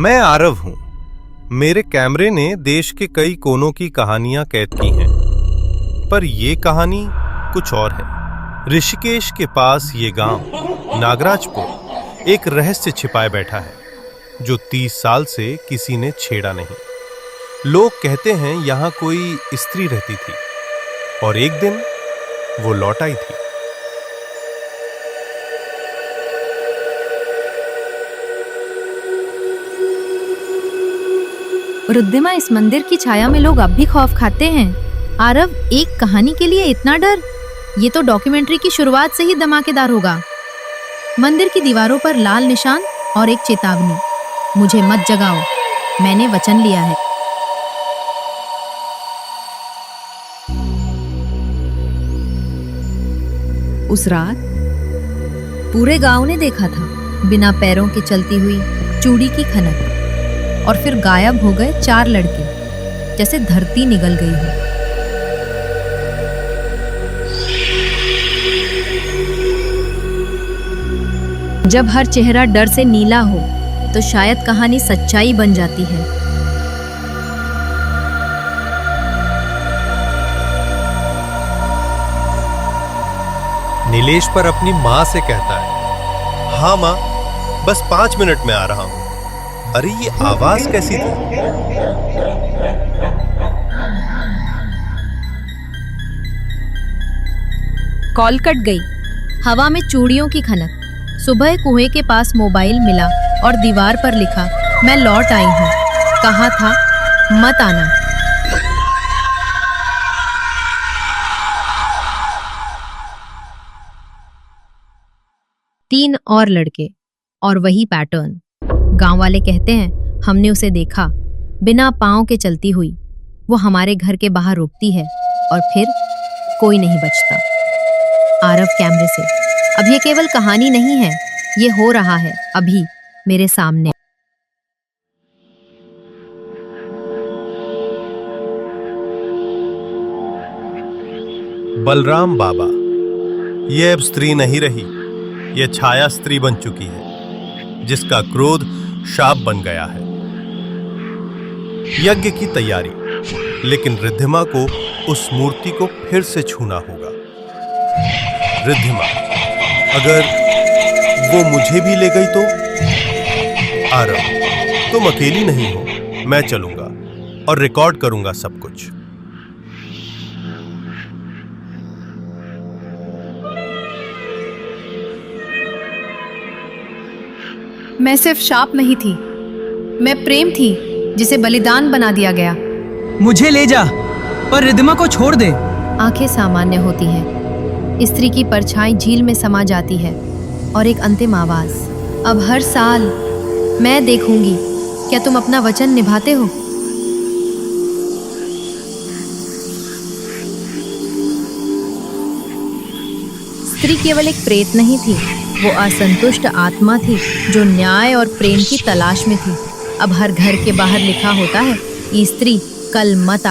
मैं आरव हूं। मेरे कैमरे ने देश के कई कोनों की कहानियां कैद की हैं, पर ये कहानी कुछ और है। ऋषिकेश के पास ये गांव नागराजपुर एक रहस्य छिपाए बैठा है, जो 30 साल से किसी ने छेड़ा नहीं। लोग कहते हैं यहां कोई स्त्री रहती थी और एक दिन वो लौट आई थी। रुद्धिमा, इस मंदिर की छाया में लोग अब भी खौफ खाते हैं। आरव, एक कहानी के लिए इतना डर? ये तो डॉक्यूमेंट्री की शुरुआत से ही धमाकेदार होगा। मंदिर की दीवारों पर लाल निशान और एक चेतावनी, मुझे मत जगाओ, मैंने वचन लिया है। उस रात पूरे गांव ने देखा था बिना पैरों के चलती हुई चूड़ी की खनक, और फिर गायब हो गए 4 लड़के, जैसे धरती निगल गई हो। जब हर चेहरा डर से नीला हो तो शायद कहानी सच्चाई बन जाती है। नीलेश पर अपनी माँ से कहता है, हाँ माँ, बस 5 मिनट में आ रहा हूं। अरे ये आवाज कैसी थी? कॉल कट गई। हवा में चूड़ियों की खनक। सुबह कुएं के पास मोबाइल मिला और दीवार पर लिखा, मैं लौट आई हूं, कहा था मत आना। तीन और लड़के और वही पैटर्न। गांव वाले कहते हैं हमने उसे देखा, बिना पांव के चलती हुई। वो हमारे घर के बाहर रुकती है और फिर कोई नहीं बचता। आरव कैमरे से, अब ये केवल कहानी नहीं है, ये हो रहा है अभी मेरे सामने। बलराम बाबा, ये अब स्त्री नहीं रही, ये छाया स्त्री बन चुकी है, जिसका क्रोध शाप बन गया है। यज्ञ की तैयारी, लेकिन रिद्धिमा को उस मूर्ति को फिर से छूना होगा। रिद्धिमा, अगर वो मुझे भी ले गई तो? आरव, तुम अकेली नहीं हो, मैं चलूंगा और रिकॉर्ड करूंगा सब कुछ। मैं सिर्फ शाप नहीं थी, मैं प्रेम थी जिसे बलिदान बना दिया गया। मुझे ले जा, पर रिद्धिमा को छोड़ दे। आंखें सामान्य होती हैं, स्त्री की परछाई झील में समा जाती है और एक अंतिम आवाज, अब हर साल मैं देखूंगी, क्या तुम अपना वचन निभाते हो? स्त्री केवल एक प्रेत नहीं थी, वो असंतुष्ट आत्मा थी जो न्याय और प्रेम की तलाश में थी। अब हर घर के बाहर लिखा होता है, स्त्री कल मत